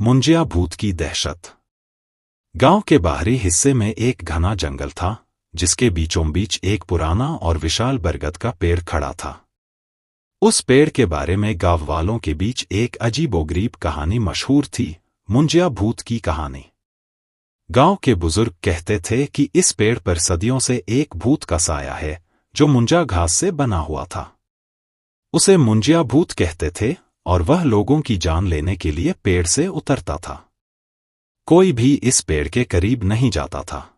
मुंजिया भूत की दहशत। गांव के बाहरी हिस्से में एक घना जंगल था, जिसके बीचों बीच एक पुराना और विशाल बरगद का पेड़ खड़ा था। उस पेड़ के बारे में गांव वालों के बीच एक अजीबोगरीब कहानी मशहूर थी, मुंजिया भूत की कहानी। गांव के बुजुर्ग कहते थे कि इस पेड़ पर सदियों से एक भूत का साया है, जो मुंजा घास से बना हुआ था। उसे मुंजिया भूत कहते थे और वह लोगों की जान लेने के लिए पेड़ से उतरता था। कोई भी इस पेड़ के करीब नहीं जाता था।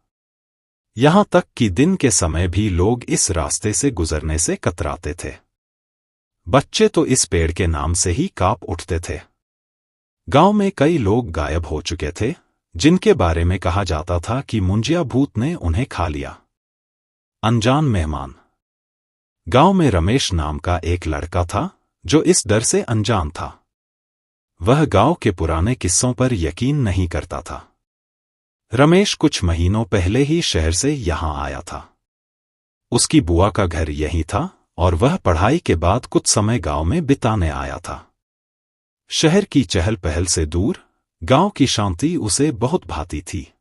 यहां तक कि दिन के समय भी लोग इस रास्ते से गुजरने से कतराते थे। बच्चे तो इस पेड़ के नाम से ही कांप उठते थे। गांव में कई लोग गायब हो चुके थे, जिनके बारे में कहा जाता था कि मुंजिया भूत ने उन्हें खा लिया। अनजान मेहमान। गांव में रमेश नाम का एक लड़का था, जो इस डर से अनजान था। वह गांव के पुराने किस्सों पर यकीन नहीं करता था। रमेश कुछ महीनों पहले ही शहर से यहां आया था। उसकी बुआ का घर यहीं था और वह पढ़ाई के बाद कुछ समय गांव में बिताने आया था। शहर की चहल पहल से दूर गांव की शांति उसे बहुत भाती थी।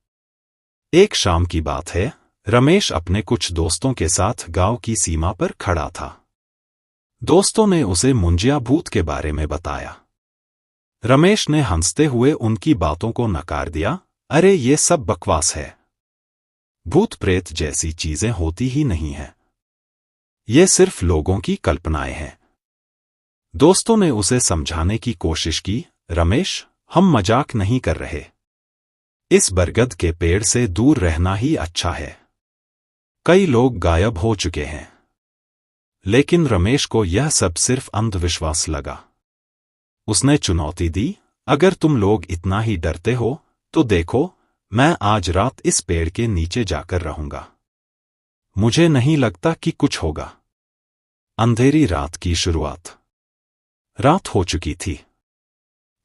एक शाम की बात है, रमेश अपने कुछ दोस्तों के साथ गांव की सीमा पर खड़ा था। दोस्तों ने उसे मुंजिया भूत के बारे में बताया। रमेश ने हंसते हुए उनकी बातों को नकार दिया। अरे ये सब बकवास है। भूत प्रेत जैसी चीजें होती ही नहीं हैं। ये सिर्फ लोगों की कल्पनाएं हैं। दोस्तों ने उसे समझाने की कोशिश की, रमेश, हम मजाक नहीं कर रहे। इस बरगद के पेड़ से दूर रहना ही अच्छा है। कई लोग गायब हो चुके हैं। लेकिन रमेश को यह सब सिर्फ अंधविश्वास लगा। उसने चुनौती दी, अगर तुम लोग इतना ही डरते हो तो देखो, मैं आज रात इस पेड़ के नीचे जाकर रहूंगा। मुझे नहीं लगता कि कुछ होगा। अंधेरी रात की शुरुआत। रात हो चुकी थी।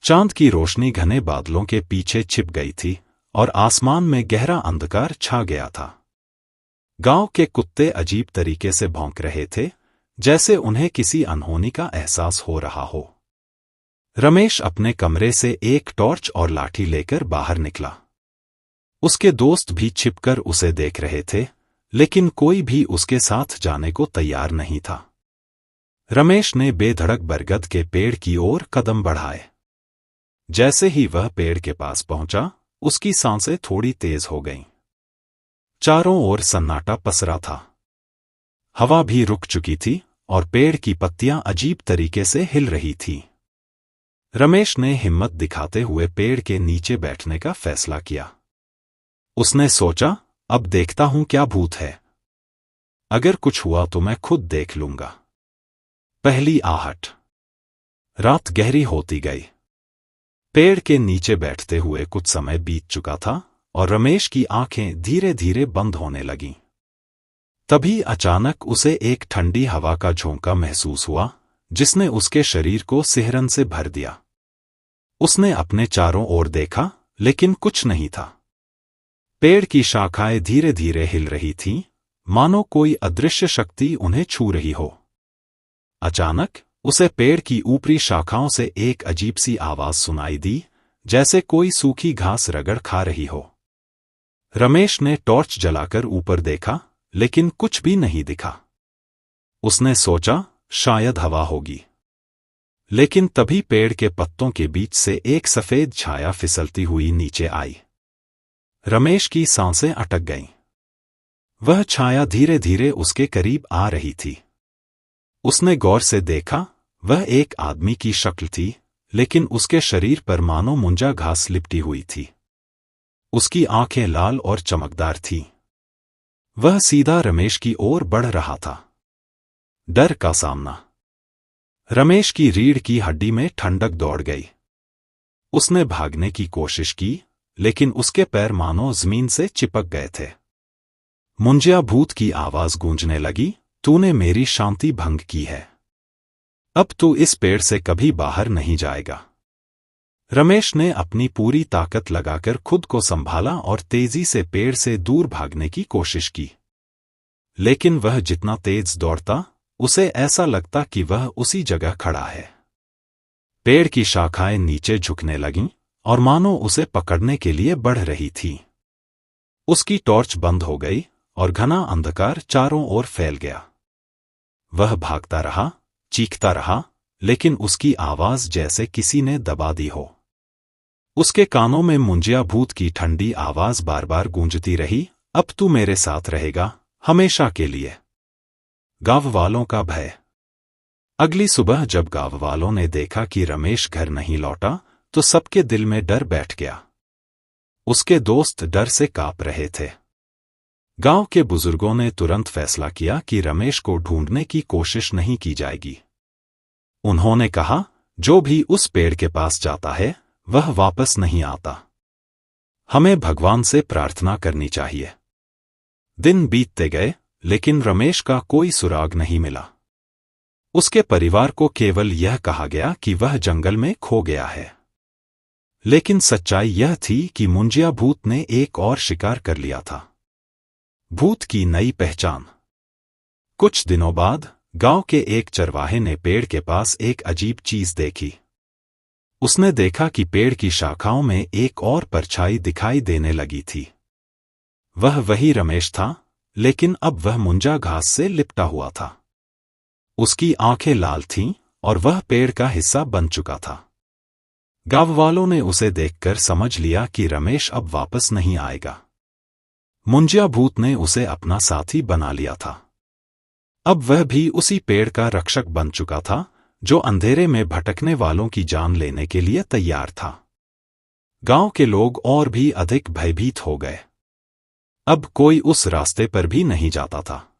चांद की रोशनी घने बादलों के पीछे छिप गई थी और आसमान में गहरा अंधकार छा गया था। गांव के कुत्ते अजीब तरीके से भौंक रहे थे, जैसे उन्हें किसी अनहोनी का एहसास हो रहा हो। रमेश अपने कमरे से एक टॉर्च और लाठी लेकर बाहर निकला। उसके दोस्त भी छिपकर उसे देख रहे थे, लेकिन कोई भी उसके साथ जाने को तैयार नहीं था। रमेश ने बेधड़क बरगद के पेड़ की ओर कदम बढ़ाए। जैसे ही वह पेड़ के पास पहुंचा, उसकी सांसें थोड़ी तेज हो गईं। चारों ओर सन्नाटा पसरा था। हवा भी रुक चुकी थी और पेड़ की पत्तियां अजीब तरीके से हिल रही थीं। रमेश ने हिम्मत दिखाते हुए पेड़ के नीचे बैठने का फैसला किया। उसने सोचा, अब देखता हूं क्या भूत है। अगर कुछ हुआ तो मैं खुद देख लूंगा। पहली आहट। रात गहरी होती गई। पेड़ के नीचे बैठते हुए कुछ समय बीत चुका था और रमेश की आंखें धीरे धीरे बंद होने लगीं। तभी अचानक उसे एक ठंडी हवा का झोंका महसूस हुआ, जिसने उसके शरीर को सिहरन से भर दिया। उसने अपने चारों ओर देखा, लेकिन कुछ नहीं था। पेड़ की शाखाएं धीरे धीरे हिल रही थीं, मानो कोई अदृश्य शक्ति उन्हें छू रही हो। अचानक उसे पेड़ की ऊपरी शाखाओं से एक अजीब सी आवाज सुनाई दी, जैसे कोई सूखी घास रगड़ खा रही हो। रमेश ने टॉर्च जलाकर ऊपर देखा, लेकिन कुछ भी नहीं दिखा। उसने सोचा, शायद हवा होगी। लेकिन तभी पेड़ के पत्तों के बीच से एक सफेद छाया फिसलती हुई नीचे आई। रमेश की सांसें अटक गईं। वह छाया धीरे धीरे उसके करीब आ रही थी। उसने गौर से देखा, वह एक आदमी की शक्ल थी, लेकिन उसके शरीर पर मानो मुंजा घास लिपटी हुई थी। उसकी आंखें लाल और चमकदार थीं। वह सीधा रमेश की ओर बढ़ रहा था। डर का सामना। रमेश की रीढ़ की हड्डी में ठंडक दौड़ गई। उसने भागने की कोशिश की, लेकिन उसके पैर मानो जमीन से चिपक गए थे। मुंजिया भूत की आवाज गूंजने लगी, तूने मेरी शांति भंग की है। अब तू इस पेड़ से कभी बाहर नहीं जाएगा। रमेश ने अपनी पूरी ताकत लगाकर खुद को संभाला और तेजी से पेड़ से दूर भागने की कोशिश की। लेकिन वह जितना तेज दौड़ता, उसे ऐसा लगता कि वह उसी जगह खड़ा है। पेड़ की शाखाएं नीचे झुकने लगीं और मानो उसे पकड़ने के लिए बढ़ रही थी। उसकी टॉर्च बंद हो गई और घना अंधकार चारों ओर फैल गया। वह भागता रहा, चीखता रहा, लेकिन उसकी आवाज जैसे किसी ने दबा दी हो। उसके कानों में मुंजिया भूत की ठंडी आवाज बार बार गूंजती रही, अब तू मेरे साथ रहेगा, हमेशा के लिए। गांव वालों का भय। अगली सुबह जब गांव वालों ने देखा कि रमेश घर नहीं लौटा, तो सबके दिल में डर बैठ गया। उसके दोस्त डर से कांप रहे थे। गांव के बुजुर्गों ने तुरंत फैसला किया कि रमेश को ढूंढने की कोशिश नहीं की जाएगी। उन्होंने कहा, जो भी उस पेड़ के पास जाता है वह वापस नहीं आता। हमें भगवान से प्रार्थना करनी चाहिए। दिन बीतते गए, लेकिन रमेश का कोई सुराग नहीं मिला। उसके परिवार को केवल यह कहा गया कि वह जंगल में खो गया है। लेकिन सच्चाई यह थी कि मुंजिया भूत ने एक और शिकार कर लिया था। भूत की नई पहचान। कुछ दिनों बाद गांव के एक चरवाहे ने पेड़ के पास एक अजीब चीज देखी। उसने देखा कि पेड़ की शाखाओं में एक और परछाई दिखाई देने लगी थी। वह वही रमेश था, लेकिन अब वह मुंजा घास से लिपटा हुआ था। उसकी आंखें लाल थीं और वह पेड़ का हिस्सा बन चुका था। गांव वालों ने उसे देखकर समझ लिया कि रमेश अब वापस नहीं आएगा। मुंजिया भूत ने उसे अपना साथी बना लिया था। अब वह भी उसी पेड़ का रक्षक बन चुका था, जो अंधेरे में भटकने वालों की जान लेने के लिए तैयार था। गांव के लोग और भी अधिक भयभीत हो गए। अब कोई उस रास्ते पर भी नहीं जाता था।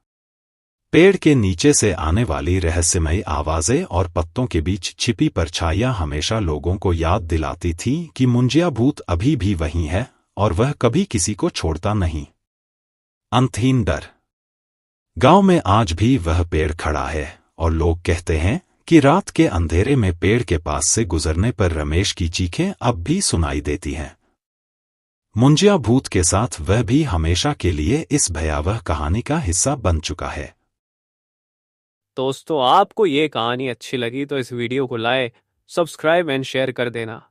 पेड़ के नीचे से आने वाली रहस्यमयी आवाजें और पत्तों के बीच छिपी परछाइयां हमेशा लोगों को याद दिलाती थीं कि मुंजिया भूत अभी भी वहीं है और वह कभी किसी को छोड़ता नहीं। अंतहीन डर। गांव में आज भी वह पेड़ खड़ा है और लोग कहते हैं कि रात के अंधेरे में पेड़ के पास से गुजरने पर रमेश की चीखें अब भी सुनाई देती हैं। मुंजिया भूत के साथ वह भी हमेशा के लिए इस भयावह कहानी का हिस्सा बन चुका है। दोस्तों, आपको ये कहानी अच्छी लगी तो इस वीडियो को लाइक, सब्सक्राइब एंड शेयर कर देना।